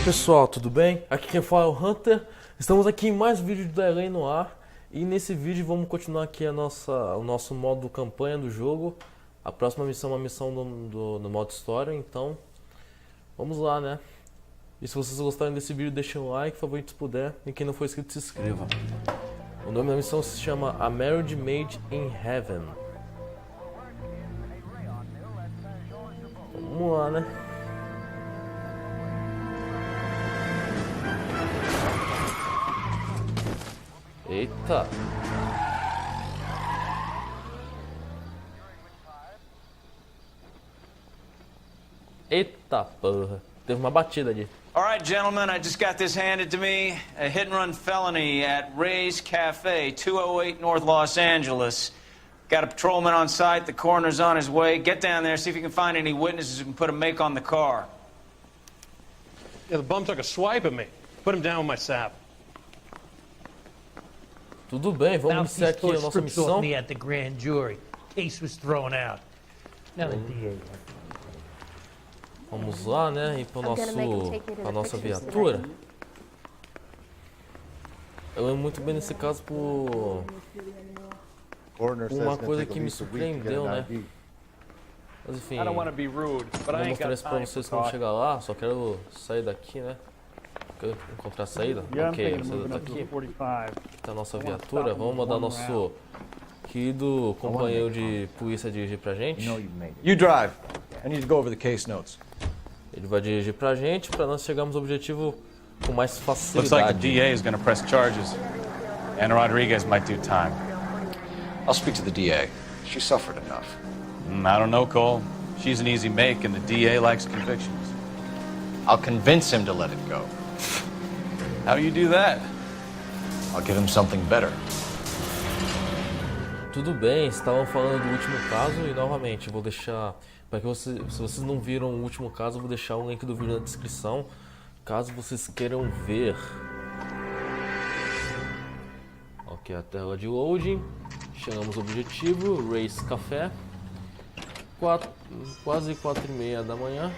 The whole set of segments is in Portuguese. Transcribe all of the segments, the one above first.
Pessoal, tudo bem? Aqui quem fala é o Hunter. Estamos aqui em mais um vídeo do L.A Noire. E nesse vídeo vamos continuar aqui o nosso modo campanha do jogo. A próxima missão é uma missão do modo história, então vamos lá, né? E se vocês gostarem desse vídeo, deixem um like, favorito se puder. E quem não for inscrito, se inscreva. O nome da missão se chama A Marriage Made in Heaven. Vamos lá, né? Eita! Eita porra! Teve uma batida ali. All right, gentlemen, I just got this handed to me. A hit-and-run felony at Ray's Cafe, 208 North Los Angeles. Got a patrolman on site. The coroner's on his way. Get down there, see if you can find any witnesses who can put a make on the car. Yeah, the bum took a swipe at me. Put him down with my sap. Tudo bem, vamos iniciar aqui a nossa missão. Me at the grand jury. Case was thrown out. Now the DA. Vamos lá, né? Ir para a nossa viatura. Eu lembro muito bem nesse caso por uma coisa que me surpreendeu, né? Mas enfim, vou mostrar isso para vocês quando chegar lá. Só quero sair daqui, né? Quero encontrar a saída. Ok, a saída tá aqui. Tá a nossa viatura. Vamos mandar nosso querido companheiro de polícia dirigir pra gente. You drive. I need to go over the case notes. Ele vai dirigir pra gente para nós chegarmos ao objetivo com mais Looks like the facilidade. DA is going to press charges. And Rodriguez might do time. I'll speak to the DA. She suffered enough. I don't know, Cole. She's an easy make, and the DA likes convictions. I'll convince him to let it go. How do you do that? I'll give him something better. Tudo bem, estavam falando do último caso e novamente vou deixar para que se vocês não viram o último caso, eu vou deixar o link do vídeo na descrição, caso vocês queiram ver. Ok, a tela de loading. Chegamos ao objetivo, Ray's Café. Quase 4h30 da manhã.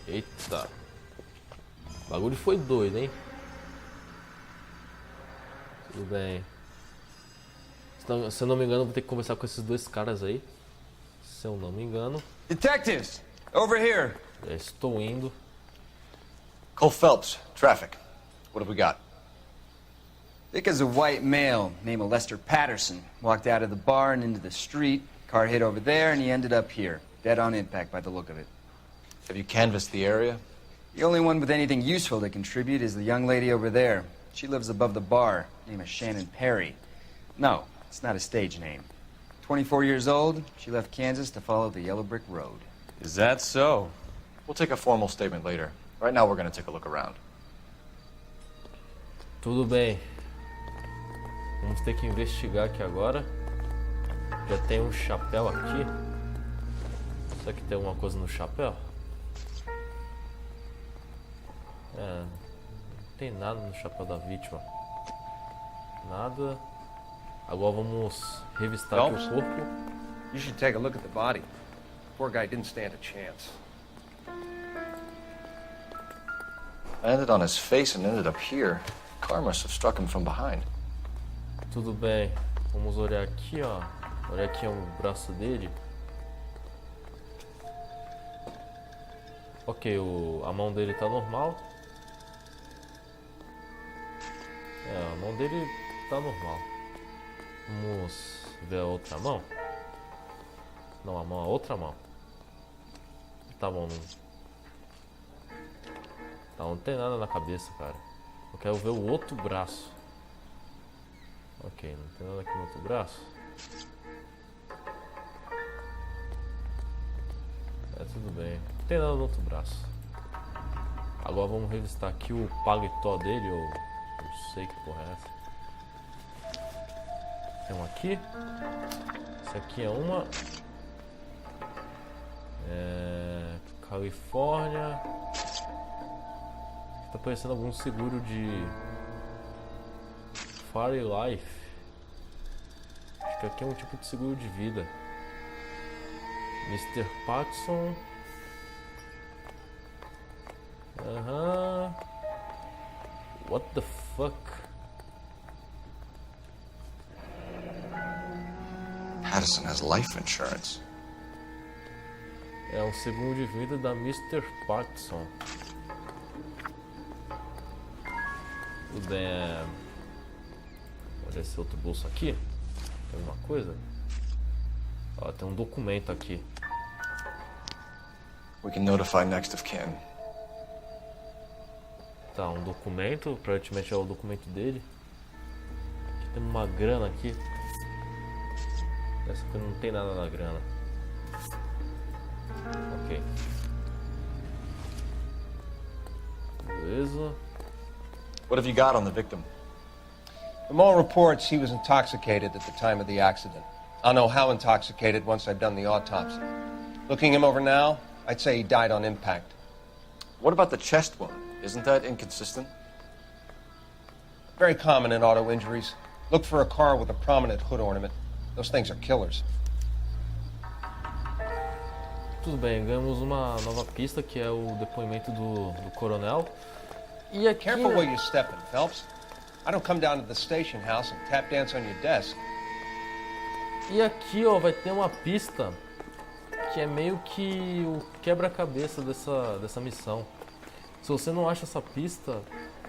Eita. O bagulho foi doido, hein? Tudo bem. Se eu não me engano, eu vou ter que conversar com esses dois caras aí. Se eu não me engano. Detectives, over here. Já estou indo. Cole Phelps, traffic. What have we got? Because a white male named Lester Patterson walked out of the bar and into the street. Car hit over there, and he ended up here, dead on impact by the look of it. Have you canvassed the area? The only one with anything useful to contribute is the young lady over there. She lives above the bar. Name is Shannon Perry. No, it's not a stage name. 24 years old, she left Kansas to follow the Yellow Brick Road. Is that so? We'll take a formal statement later. Right now we're going to take a look around. Tudo bem. Vamos ter que investigar aqui agora. Já tem um chapéu aqui. Será que tem alguma coisa no chapéu? É, não tem nada no chapéu da vítima. Nada. Agora vamos revistar aqui o corpo. You should take a look at the body. Poor guy didn't stand a chance. Landed on his face and ended up here. Car must have struck him from behind. Tudo bem. Vamos olhar aqui, ó. Olha aqui o braço dele. Ok, a mão dele tá normal. É, a mão dele tá normal. Vamos ver a outra mão. Não, a outra mão. Tá bom, não tem nada na cabeça, cara. Eu quero ver o outro braço. Ok, não tem nada aqui no outro braço. É, tudo bem. Não tem nada no outro braço. Agora vamos revistar aqui o paletó dele, ou não sei que porra é essa. Tem um aqui. Esse aqui é uma. Califórnia. Tá parecendo algum seguro de Fire Life. Acho que aqui é um tipo de seguro de vida. Mr. Patterson. Aham. What the fuck? Patterson has life insurance. É um seguro de vida da Mr. Patterson. Tudo bem, olha esse outro bolso aqui. Tem alguma coisa? Ó, tem um documento aqui. We can notify next of kin. Tá, um documento, provavelmente é o documento dele. Aqui tem uma grana aqui. Essa aqui não tem nada na grana. Ok. Beleza. What have you got on the victim? From all reports, he was intoxicated at the time of the accident. I'll know how intoxicated once I've done the autopsy. Looking him over now, I'd say he died on impact. What about the chest wound? Isn't that inconsistent? Very common in auto injuries. Look for a car with a prominent hood ornament. Those things are killers. Tudo bem, ganhamos uma nova pista que é o depoimento do coronel. E aqui, Careful where you're stepping, Phelps. I don't come down to the station house and tap dance on your desk. E aqui, ó, vai ter uma pista que é meio que o quebra-cabeça dessa missão. Se você não acha essa pista,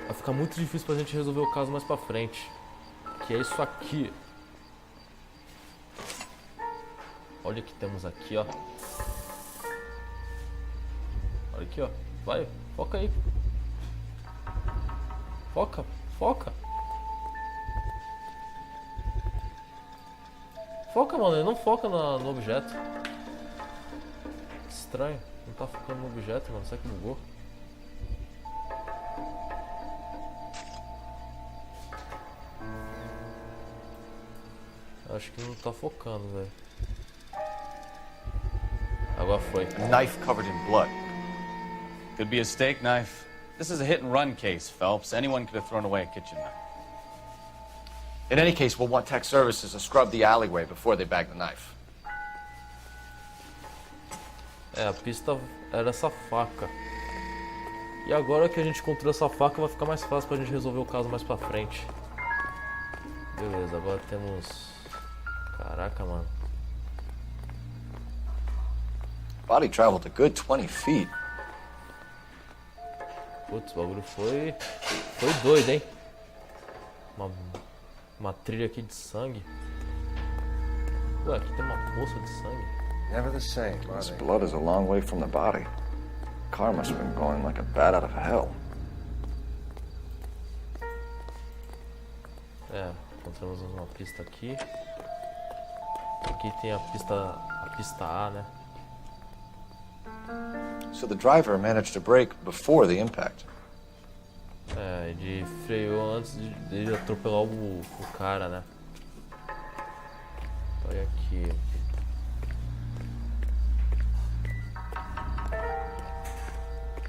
vai ficar muito difícil pra gente resolver o caso mais pra frente. Que é isso aqui. Olha o que temos aqui, ó. Olha aqui, ó. Vai, foca aí. Foca, foca. Foca, mano, ele não foca no objeto. Estranho, não tá focando no objeto, mano, será que bugou? Acho que não tá focando, velho. Agora foi. A knife covered in blood. Could be a steak knife. This is a hit and run case, Phelps. Anyone could have thrown away a kitchen knife. In any case, we'll want tech services to scrub the alleyway before they bag the knife. É, a pista era essa faca. E agora que a gente encontrou essa faca, vai ficar mais fácil pra gente resolver o caso mais pra frente. Beleza, agora temos... Caraca, mano. Body traveled a good 20 feet. Putz, o bagulho foi doido, hein? Uma trilha aqui de sangue. Ué, aqui tem uma poça de sangue. Never the same, are This they? blood is a long way from the body. Car must have been going like a bat out of hell. É, encontramos uma pista aqui. Aqui tem a pista A, né? So the driver managed to brake before the impact. É, ele freou antes de atropelar o cara, né? Olha aqui.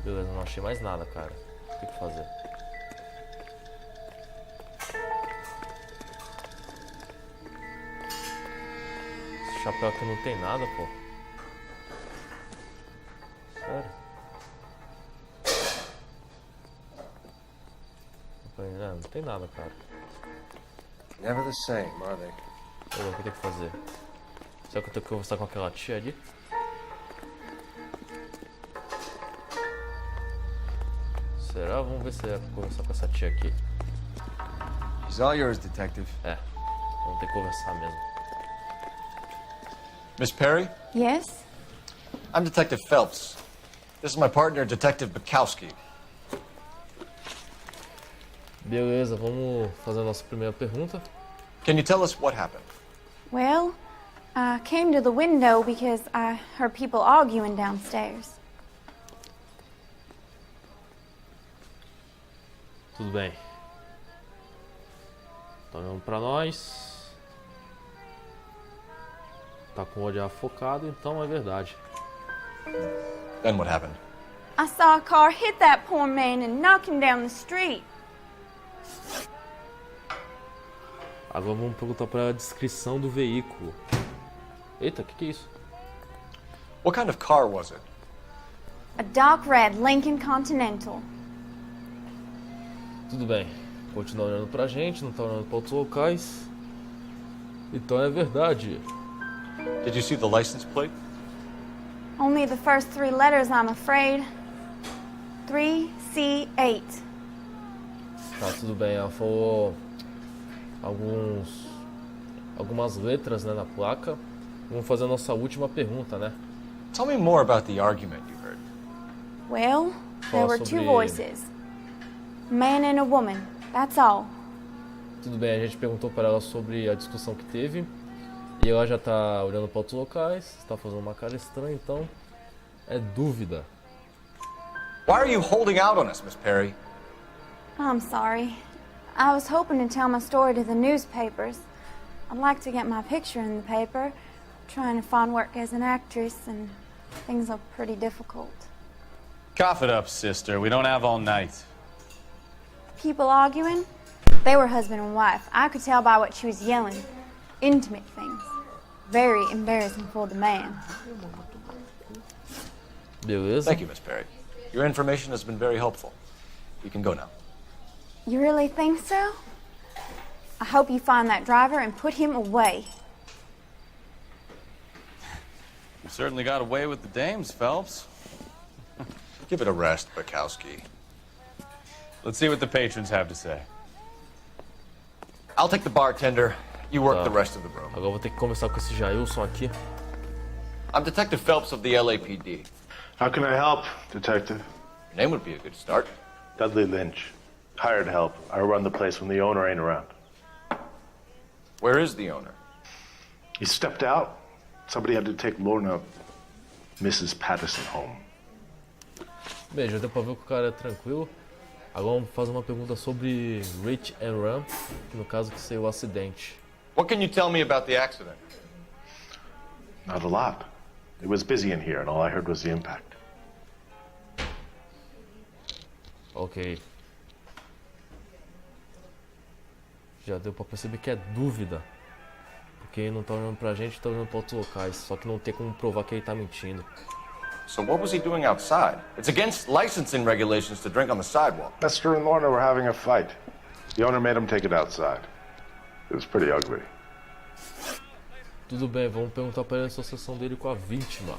Beleza, não achei mais nada, cara. O que fazer? Esse chapéu aqui não tem nada, pô. Sério? Não tem nada, cara. Never the same, are they? O que eu tenho que fazer? Será que eu tenho que conversar com aquela tia ali? Será? Vamos ver se é pra conversar com essa tia aqui. She's all yours, detective. É, vamos ter que conversar mesmo. Miss Perry? Yes? I'm Detective Phelps. This is my partner, Detective Bukowski. Beleza, vamos fazer a nossa primeira pergunta. Can you tell us what happened? Well, I came to the window because I heard people arguing downstairs. Tudo bem. Tá olhando pra nós. Tá com o olhar focado, então é verdade. Then what happened? I saw a car hit that poor man and knock him down the street. Agora vamos perguntar para a descrição do veículo. Eita, o que é isso? What kind of car was it? A dark red Lincoln Continental. Tudo bem. Continua olhando pra gente, não tá olhando pra outros locais. Então é verdade. Did you see the license plate? Only the first 3 letters, I'm afraid. 3C8. Tá, tudo bem. Ela falou algumas letras, né, na placa. Vamos fazer a nossa última pergunta, né? Tell me more about the argument you heard. Well, there were 2 voices. A man and a woman. That's all. Tudo bem, a gente perguntou para ela sobre a discussão que teve. E ela já tá olhando para outros locais, está fazendo uma cara estranha, então é dúvida. Why are you holding out on us, Miss Perry? I'm sorry. I was hoping to tell my story to the newspapers. I'd like to get my picture in the paper. Trying to find work as an actress, and things are pretty difficult. Cough it up, sister. We don't have all night. People arguing? They were husband and wife. I could tell by what she was yelling. Intimate things. Very embarrassing for the man. Beleza. Thank you, Miss Perry. Your information has been very helpful. You can go now. You really think so? I hope you find that driver and put him away. You certainly got away with the dames, Phelps. Give it a rest, Bukowski. Let's see what the patrons have to say. I'll take the bartender. You work Tá. the rest of the room. Agora vou ter que conversar com esse Jailson aqui. I'm Detective Phelps of the LAPD. How can I help, Detective? Your name would be a good start. Dudley Lynch. Hired help. I run the place when the owner ain't around. Where is the owner? He stepped out. Somebody had to take Lorna, Mrs. Patterson, home. Bem, já deu pra ver que o cara é tranquilo. Agora vamos fazer uma pergunta sobre Rich and Run, que no caso que saiu o acidente. What can you tell me about the accident? Not a lot. It was busy in here, and all I heard was the impact. Ok. Já deu pra perceber que é dúvida. Porque ele não tá olhando pra gente, tá olhando pra outros locais. Só que não tem como provar que ele tá mentindo. So what was he doing outside? It's against licensing regulations to drink on the sidewalk. Lester and Lorna were having a fight. The owner made him take it outside. It was pretty ugly. Tudo bem, vamos perguntar pra ele a associação dele com a vítima.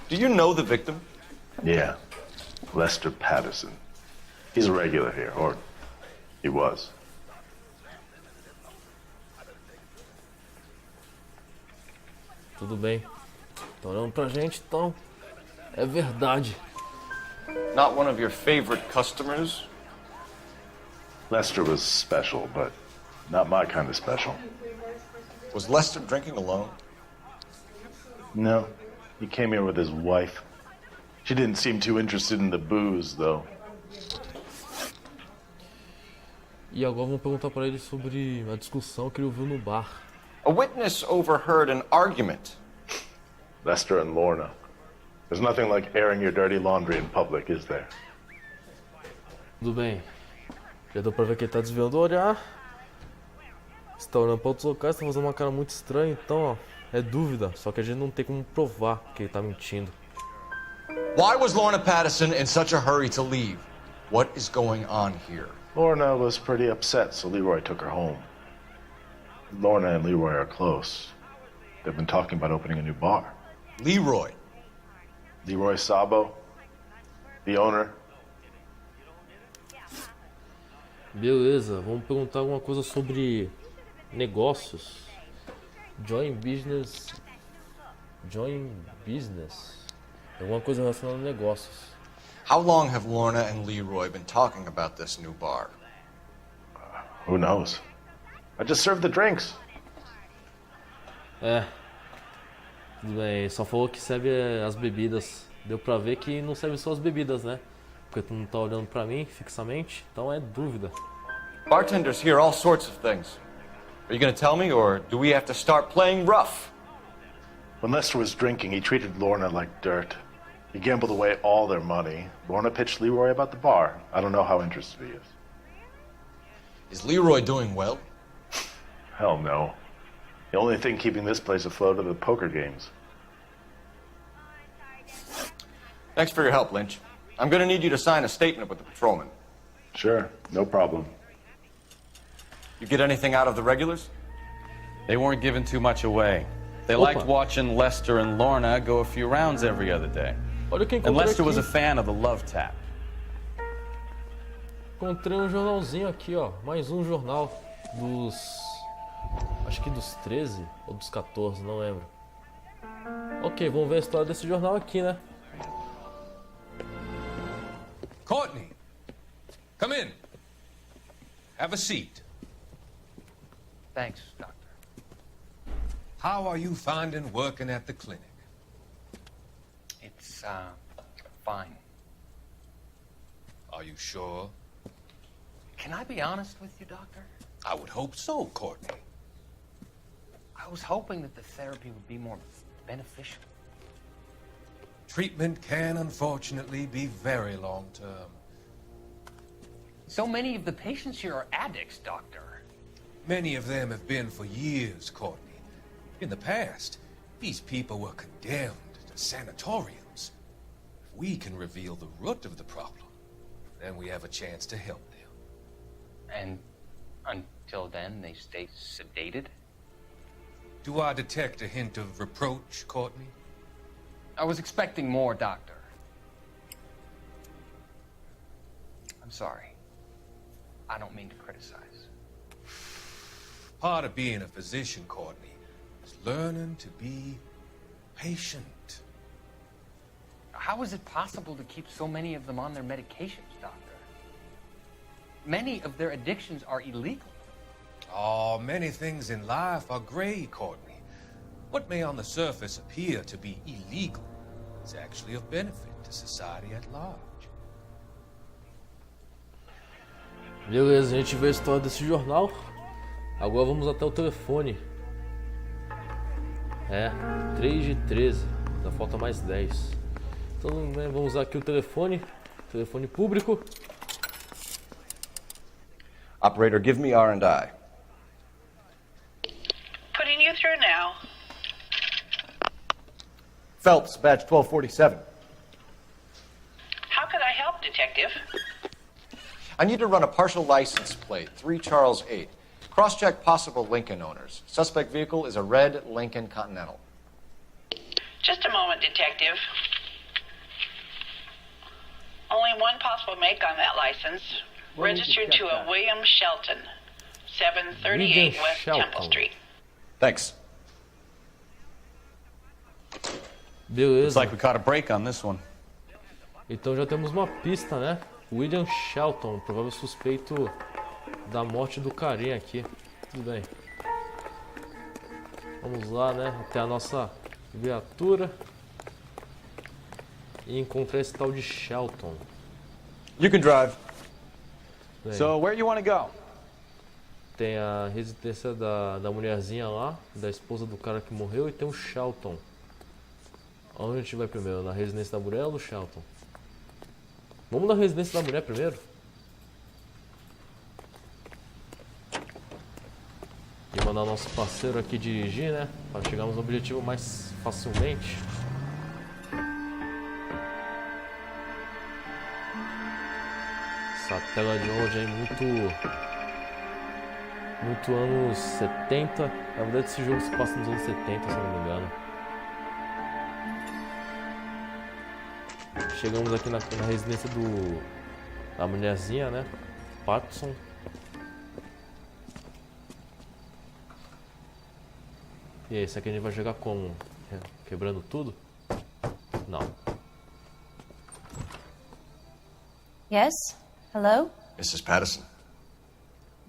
Do you know the victim? Yeah. Lester Patterson. He's a regular here, or he was. Tudo bem. Tá olhando pra gente, então é verdade. Not one of your favorite customers? Lester was special, but not my kind of special. Was Lester drinking alone? No. He came here with his wife. She didn't seem too interested in the booze, though. E agora vamos perguntar pra ele sobre a discussão que ele ouviu no bar. A witness overheard an argument. Lester and Lorna. There's nothing like airing your dirty laundry in public, is there? Tudo bem. Já deu pra ver que ele tá desviando o olhar. Está olhando pra outros locais, tá fazendo uma cara muito estranha, então, ó, é dúvida. Só que a gente não tem como provar que ele tá mentindo. Why was Lorna Patterson in such a hurry to leave? What is going on here? Lorna was pretty upset, so Leroy took her home. Lorna and Leroy are close. They've been talking about opening a new bar. Leroy. Leroy Sabo, the owner. Beleza, vamos perguntar alguma coisa sobre negócios. Join business. Alguma coisa relacionada a negócios. How long have Lorna and Leroy been talking about this new bar? Who knows? I just served the drinks. É. Tudo bem, só falou que serve as bebidas. Deu pra ver que não serve só as bebidas, né? Porque tu não tá olhando pra mim fixamente, então é dúvida. Bartenders hear all sorts of things. Are you gonna tell me, or do we have to start playing rough? When Lester was drinking, he treated Lorna like dirt. He gambled away all their money. Lorna pitched Leroy about the bar. I don't know how interested he is. Is Leroy doing well? Hell no. The only thing keeping this place afloat are the poker games. Thanks for your help, Lynch. I'm gonna need you to sign a statement with the patrolman. Sure, no problem. You get anything out of the regulars? They weren't giving too much away. They liked watching Lester and Lorna go a few rounds every other day. Olha quem And encontrei Lester was a aqui. fan of the love tap. Encontrei um jornalzinho aqui, ó. Mais um jornal dos... Acho que dos 13 ou dos 14, não lembro. Ok, vamos ver a história desse jornal aqui, né? Courtney, come in. Have a seat. Thanks, Doctor. How are you finding working at the clinic? It's, fine. Are you sure? Can I be honest with you, Doctor? I would hope so, Courtney. I was hoping that the therapy would be more beneficial. Treatment can, unfortunately, be very long-term. So many of the patients here are addicts, Doctor. Many of them have been for years, Courtney. In the past, these people were condemned to sanatoriums. If we can reveal the root of the problem, then we have a chance to help them. And until then, they stay sedated? Do I detect a hint of reproach, Courtney? I was expecting more, Doctor. I'm sorry. I don't mean to criticize. Part of being a physician, Courtney, is learning to be patient. How is it possible to keep so many of them on their medications, Doctor? Many of their addictions are illegal. Oh, many things in life are gray, Courtney. What may on the surface appear to be illegal is actually of benefit to society at large. Beleza, a gente vê a história desse jornal. Agora vamos até o telefone. É, 3 de 13. Ainda falta mais 10. Então, né, vamos usar aqui o telefone. Telefone público. Operator, give me R&I. Putting you through now. Phelps, badge 1247. How could I help, Detective? I need to run a partial license plate, 3 Charles 8. Cross-check possible Lincoln owners. Suspect vehicle is a red Lincoln Continental. Just a moment, Detective. Only one possible make on that license. Registered to a William Shelton, 738 West Temple Street. Thanks. Beleza. Looks like we caught a break on this one. Então já temos uma pista, né? William Shelton, provável suspeito da morte do carinha aqui. Tudo bem. Vamos lá, né? Até a nossa viatura. E encontrar esse tal de Shelton. You can drive. Bem, So, where you want to go? tem a residência da mulherzinha lá, da esposa do cara que morreu, e tem o Shelton. Onde a gente vai primeiro? Na residência da mulher ou no Shelton? Vamos na residência da mulher primeiro? E mandar o nosso parceiro aqui dirigir, né? Para chegarmos no objetivo mais facilmente. Essa tela de hoje é muito anos 70. Na verdade esse jogo se passa nos anos 70, se não me engano. Chegamos aqui na residência da mulherzinha, né? Patterson. E aí, esse aqui a gente vai jogar como? Quebrando tudo? Não. Yes? Hello? Mrs. Patterson.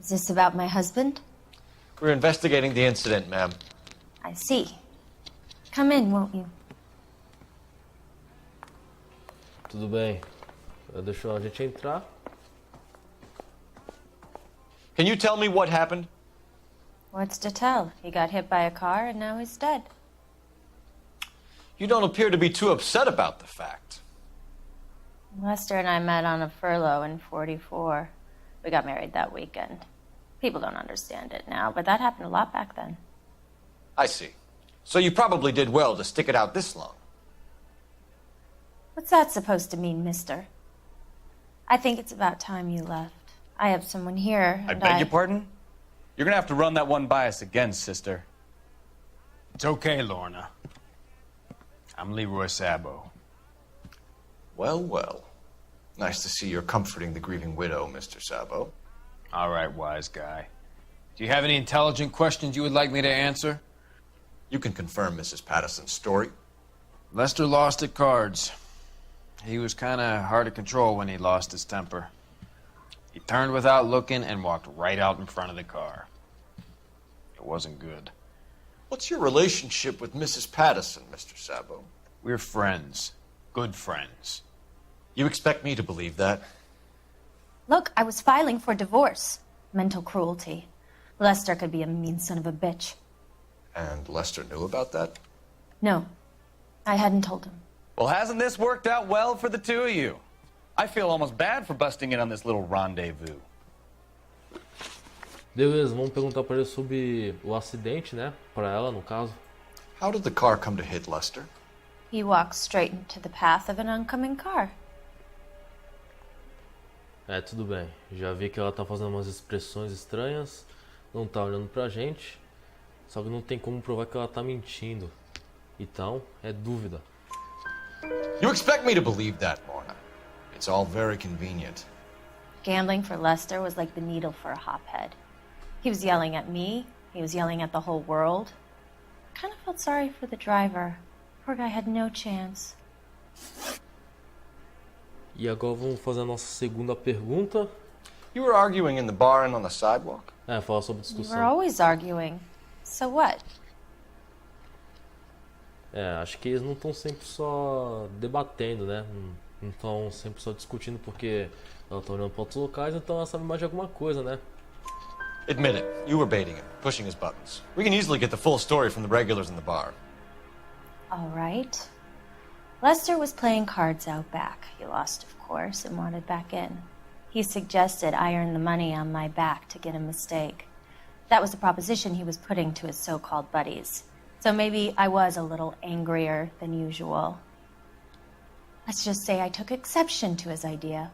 Is this about my husband? We're investigating the incident, ma'am. I see. Come in, won't you? Tudo bem. Deixa a gente entrar. Can you tell me what happened? What's to tell? He got hit by a car and now he's dead. You don't appear to be too upset about the fact. Lester and I met on a furlough in 44. We got married that weekend. People don't understand it now, but that happened a lot back then. I see. So you probably did well to stick it out this long. What's that supposed to mean, mister? I think it's about time you left. I have someone here, I and beg your pardon? You're gonna have to run that one by us again, sister. It's okay, Lorna. I'm Leroy Sabo. Well, well. Nice to see you're comforting the grieving widow, Mr. Sabo. All right, wise guy. Do you have any intelligent questions you would like me to answer? You can confirm Mrs. Patterson's story. Lester lost at cards. He was kind of hard to control when he lost his temper. He turned without looking and walked right out in front of the car. It wasn't good. What's your relationship with Mrs. Patterson, Mr. Sabo? We're friends. Good friends. You expect me to believe that? Look, I was filing for divorce. Mental cruelty. Lester could be a mean son of a bitch. And Lester knew about that? No, I hadn't told him. Well, hasn't this worked out well for the two of you? I feel almost bad for busting in on this little rendezvous. Beleza, vamos perguntar para ele sobre o acidente, né? Para ela, no caso. How did the car come to hit Lester? He walked straight into the path of an oncoming car. É, tudo bem. Já vi que ela tá fazendo umas expressões estranhas. Não tá olhando pra gente. Só que não tem como provar que ela tá mentindo. Então, é dúvida. You expect me to believe that, Lorna? It's all very convenient. Gambling for Lester was like the needle for a hophead. He was yelling at me. He was yelling at the whole world. I kind of felt sorry for the driver. Poor guy had no chance. E agora vamos fazer a nossa segunda pergunta. You were arguing in the bar and on the sidewalk? É, falar sobre We discussão. were always arguing. So what? É, acho que eles não estão sempre só debatendo, né? Não estão sempre só discutindo porque ela tá olhando para outros locais, então ela sabe mais de alguma coisa, né? Admit it, you were baiting him, pushing his buttons. We can easily get the full story from the regulars in the bar. All right. Lester was playing cards out back. He lost, of course, and wanted back in. He suggested I earn the money on my back to get a mistake. That was the proposition he was putting to his so-called buddies. So maybe I was a little angrier than usual. Let's just say I took exception to his idea.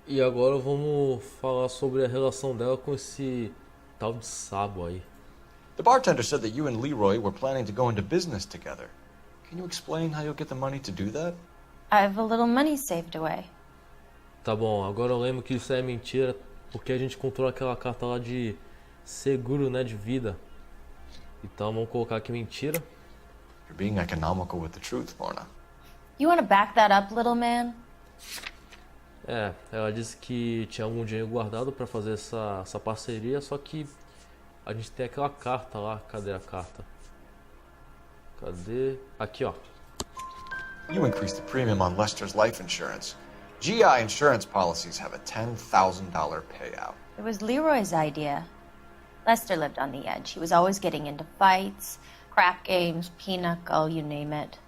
E agora vamos falar sobre a relação dela com esse tal de Sabo aí. The bartender said that you and Leroy were planning to go into business together. Can you explain how you'll get the money to do that? I have a little money saved away. Tá bom, agora eu lembro que isso é mentira porque a gente comprou aquela carta lá de seguro, né, de vida. Então vamos colocar aqui mentira. You're being economical with the truth, Lorna. You want to back that up, little man? É, ela disse que tinha algum dinheiro guardado pra fazer essa parceria, só que a gente tem aquela carta lá. Cadê a carta? Cadê? Aqui, ó. You increased the premium on Lester's life insurance. GI insurance policies have a $10,000 payout. It was Leroy's idea. Lester lived on the edge. He was always getting into fights, crap games, pinochle, you name it.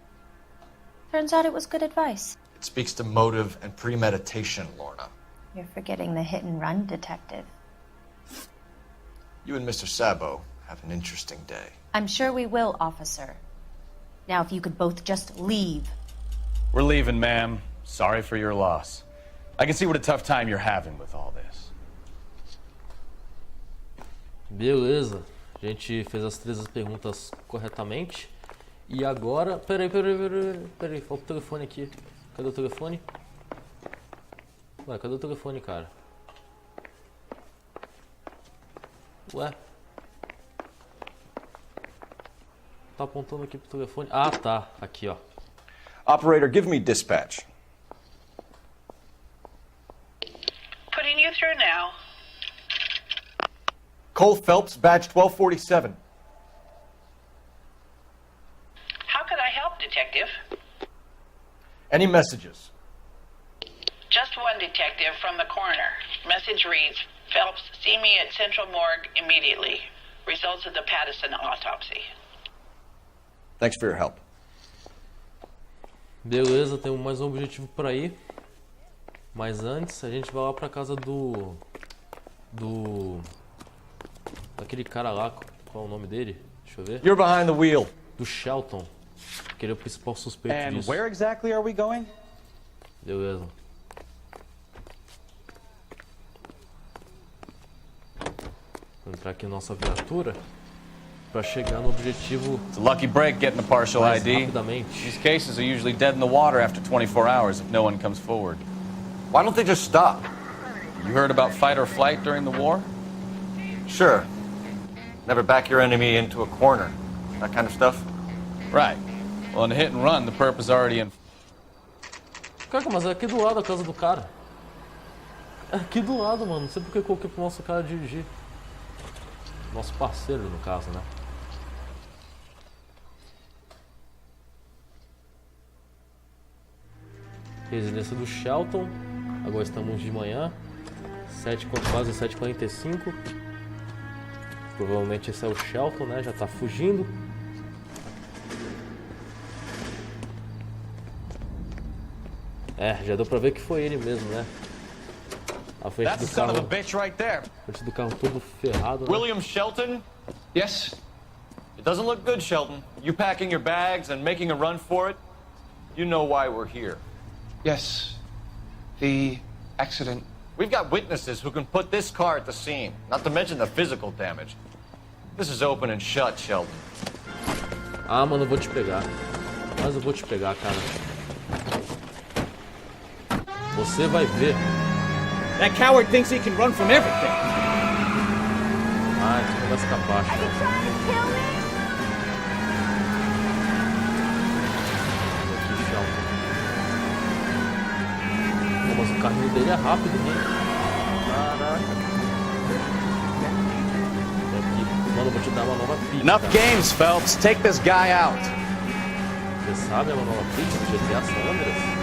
Turns out it was good advice. It speaks to motive and premeditation, Lorna. You're forgetting the hit and run detective. You and Mr. Sabo have an interesting day. I'm sure we will, officer. Now, if you could both just leave. We're leaving, ma'am. Sorry for your loss. I can see what a tough time you're having with all this. Beleza. A gente fez as 3 perguntas corretamente. E agora... Peraí. Falta o telefone aqui. Cadê o telefone? Ué, cadê o telefone, cara? Ué? Tá apontando aqui pro telefone. Ah, tá. Aqui, ó. Operator, give me dispatch. Putting you through now. Cole Phelps, badge 1247. How could I help, Detective? Any messages? Just one detective from the coroner. Message reads, Phelps, see me at Central Morgue immediately. Results of the Patterson autopsy. Thanks for your help. Beleza, temos mais um objetivo pra ir. Mas antes, a gente vai lá pra casa daquele cara lá. Qual é o nome dele? Deixa eu ver. You're behind the wheel. Do Shelton. Que ele é o principal suspeito And disso. where exactly are we going? Beleza. Vou entrar aqui na nossa viatura para chegar no objetivo. It's a lucky break getting a partial mais ID. rapidamente. These cases are usually dead in the water after 24 hours if no one comes forward. Why don't they just stop? You heard about fight or flight during the war? Sure. Never back your enemy into a corner. That kind of stuff. Right. Well, in a hit and run, the perp is already in. Caraca, mas é aqui do lado a casa do cara. É aqui do lado, mano. Não sei porque eu coloquei pro nosso cara dirigir. Nosso parceiro, no caso, né? Residência do Shelton. Agora estamos de manhã. Quase 7h45. Provavelmente esse é o Shelton, né? Já tá fugindo. É, já deu pra ver que foi ele mesmo, né? A frente That's do the son carro. of a bitch right there. A frente do carro todo ferrado, né? William Shelton? Yes. It doesn't look good, Shelton. You packing your bags and making a run for it? You know why we're here. Yes. The accident. We've got witnesses who can put this car at the scene, not to mention the physical damage. This is open and shut, Shelton. Ah, mano, eu vou te pegar. Mas eu vou te pegar, cara. Você vai ver. That coward thinks he can run from everything. Ah, tu não vai escapar, Pô, mas o carrinho dele é rápido, hein? Caraca. Aqui. Mano, eu vou te dar uma nova pista. Enough games, Phelps. Take this guy out. Você sabe, é uma nova pista do GTA San Andreas?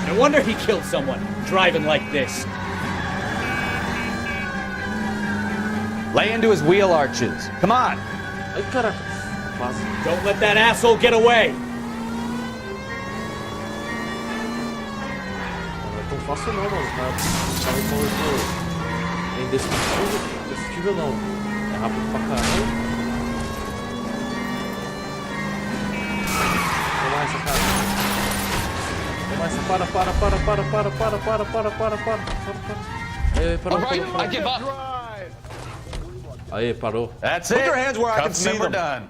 No wonder he killed someone, driving like this. Lay into his wheel arches. Come on. Ai, caraca. Quase. Don't let that asshole get away. Não é tão fácil não, mano. O cara é indestrutível. Indestrutível não. É rápido pra caramba. Toma essa, cara. Toma essa, para. Aí, parou. That's Put it. your hands where I can Cuff see member them. done.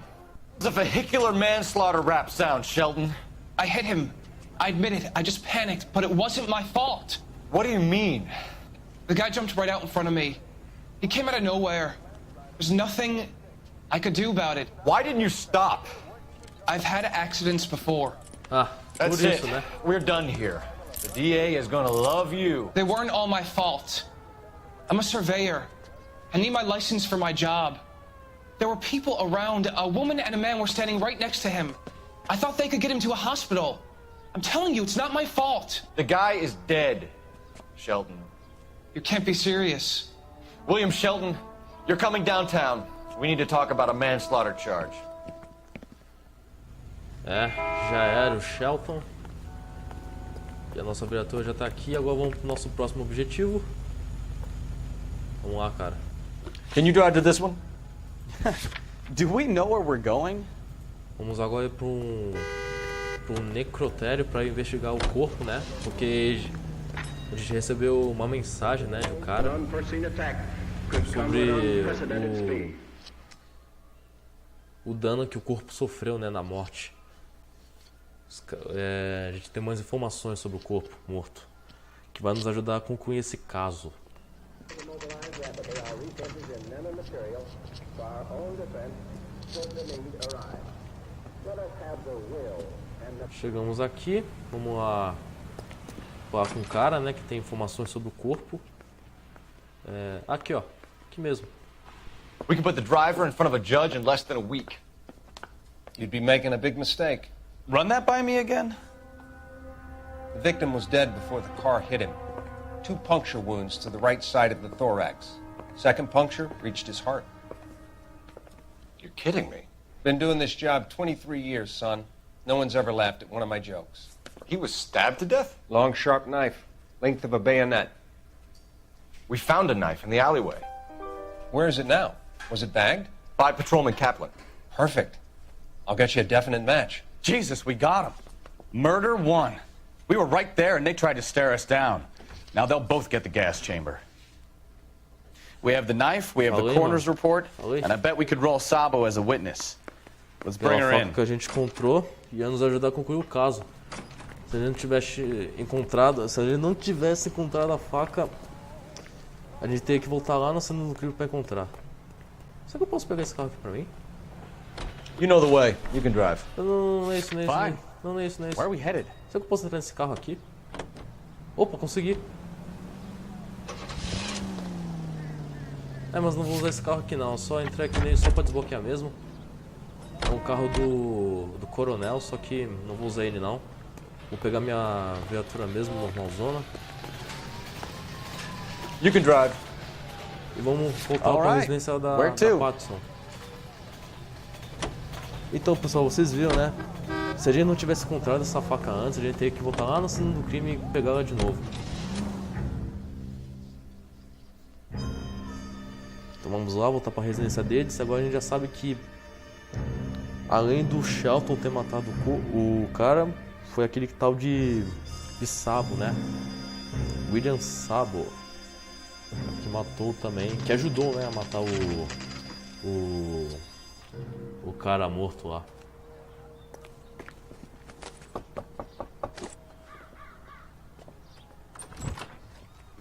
It's a vehicular manslaughter rap sound, Shelton. I hit him. I admit it. I just panicked, but it wasn't my fault. What do you mean? The guy jumped right out in front of me. He came out of nowhere. There's nothing I could do about it. Why didn't you stop? I've had accidents before. Ah, that's it. We're done here. The DA is gonna love you. They weren't all my fault. I'm a surveyor. I need my license for my job. There were people around. A woman and a man were standing right next to him. I thought they could get him to a hospital. I'm telling you, it's not my fault. The guy is dead, Shelton. You can't be serious. William Shelton, you're coming downtown. We need to talk about a manslaughter charge. É, já era o Shelton. E a nossa viatura já tá aqui. Agora vamos pro nosso próximo objetivo. Vamos lá, cara. Can you drive to this one? Do we know where we're going? Vamos agora ir para um necrotério para investigar o corpo, né? Porque a gente recebeu uma mensagem, né, do cara sobre o dano que o corpo sofreu, né, na morte. A gente tem mais informações sobre o corpo morto que vai nos ajudar a concluir esse caso. Chegamos aqui, vamos lá falar com um cara, né, que tem informações sobre o corpo. Aqui, ó, aqui mesmo. We can put the driver in front of a judge in less than a week. You'd be making a big mistake. Run that by me again? The victim was dead before the car hit him. 2 puncture wounds to the right side of the thorax. Second puncture reached his heart. You're kidding me. Been doing this job 23 years, son. No one's ever laughed at one of my jokes. He was stabbed to death? Long, sharp knife. Length of a bayonet. We found a knife in the alleyway. Where is it now? Was it bagged? By Patrolman Kaplan. Perfect. I'll get you a definite match. Jesus, we got him. Murder 1. We were right there and they tried to stare us down. Now they'll both get the gas chamber. We have the knife, we have the coroner's report, and I bet we could roll Sabo as a witness. Let's bring her in. Que a gente encontrou ia nos ajudar a concluir o caso. Se a gente não tivesse encontrado a faca, a gente teria que voltar lá na cena do crime para encontrar. Será que eu posso pegar esse carro aqui pra mim? You know the way. You can drive. Não é isso, não é isso. Fine. Não é isso, não é isso. Where are we headed? Será que eu posso entrar nesse carro aqui? Opa, consegui. Mas não vou usar esse carro aqui não. Só entrei aqui nele só pra desbloquear mesmo. É um carro do coronel, só que não vou usar ele não. Vou pegar minha viatura mesmo, normalzona. You can drive. E vamos voltar para a residência da Watson. Então, pessoal, vocês viram, né? Se a gente não tivesse encontrado essa faca antes, a gente teria que voltar lá na cena do crime e pegar ela de novo. Então vamos lá, voltar para a residência deles. Agora a gente já sabe que, além do Shelton ter matado o cara, foi aquele tal de Sabo, né? William Sabo, que matou também, que ajudou, né, a matar o cara morto lá.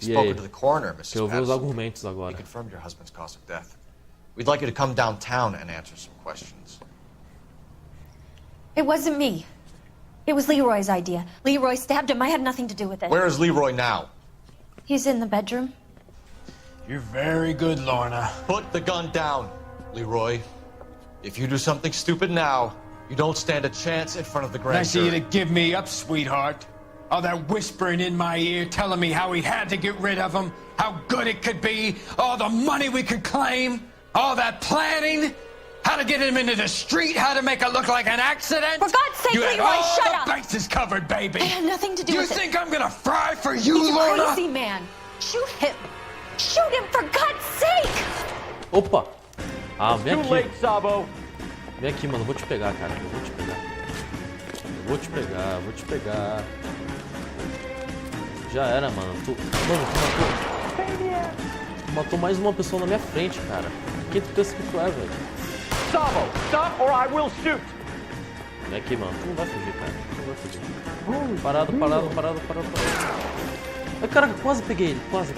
Spoken to the coroner, Mrs. Eu ouvi os Patterson. argumentos agora. He confirmed your husband's cause of death. We'd like you to come downtown and answer some questions. It wasn't me. It was Leroy's idea. Leroy stabbed him. I had nothing to do with it. Where is Leroy now? He's in the bedroom. You're very good, Lorna. Put the gun down, Leroy. If you do something stupid now, you don't stand a chance in front of the grand Nice of you jury. to give me up, sweetheart. All that whispering in my ear telling me how we had to get rid of him, how good it could be, all the money we could claim, all that planning, how to get him into the street, how to make it look like an accident. For God's sake, you had Leroy, all shut the up! bases covered, baby. I had nothing to do with it. You think I'm gonna fry for you, He's Lorna? a crazy man. Shoot him. Shoot him, for God's sake! Opa! Ah, vem Too aqui. late, Sabo. Vem aqui, mano. Eu vou te pegar, cara. Eu vou te pegar. Eu vou te pegar, eu vou te pegar. Já era, mano. Mano, tu matou mais uma pessoa na minha frente, cara. Quem tu pensa que tu é, velho? Sabo, stop or I will shoot. Vem aqui, mano. Tu não vai fugir, cara. Tu não vai fugir. Parado. Ai, caraca, quase peguei ele. Quase.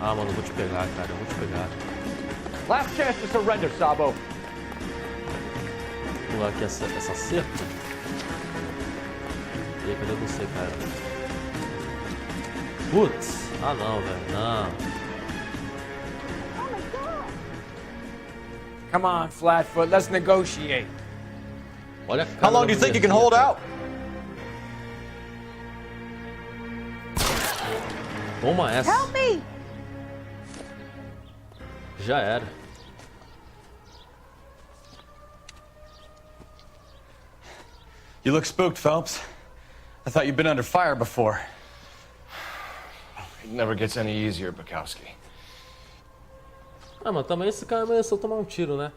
Ah, mano, eu vou te pegar, cara. Eu vou te pegar. Last chance to surrender, Sabo. Vou pular aqui essa cerca. E aí, cadê você, cara? Putz! Ah, não, velho. Não. Come on, Flatfoot, let's negotiate. Olha a How cara long do you think you can hold out? Toma essa. Help me! Já era. You look spooked, Phelps. I thought you'd been under fire before. It never gets any easier, Bukowski. Ah, mas também esse cara mereceu tomar um tiro, né?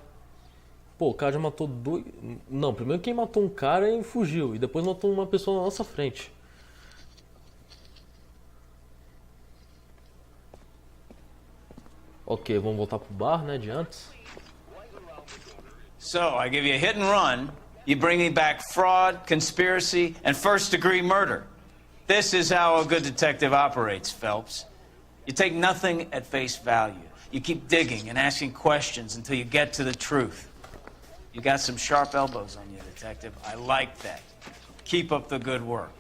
Pô, o cara já matou dois... Não, primeiro quem matou um cara e fugiu. E depois matou uma pessoa na nossa frente. Ok, vamos voltar pro bar, né, de antes. So, I give you a hit and run. You bring me back fraud, conspiracy, and first-degree murder. This is how a good detective operates, Phelps. You take nothing at face value. You keep digging and asking questions until you get to the truth. You got some sharp elbows on you, detective. I like that. Keep up the good work.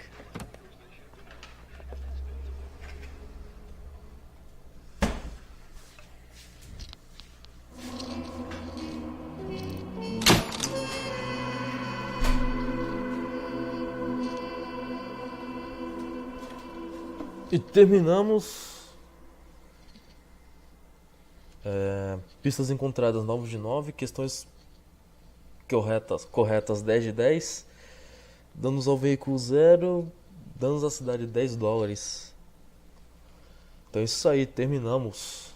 E terminamos. Pistas encontradas 9 de 9, questões corretas 10 de 10, danos ao veículo 0, danos à cidade $10. Então é isso aí, terminamos.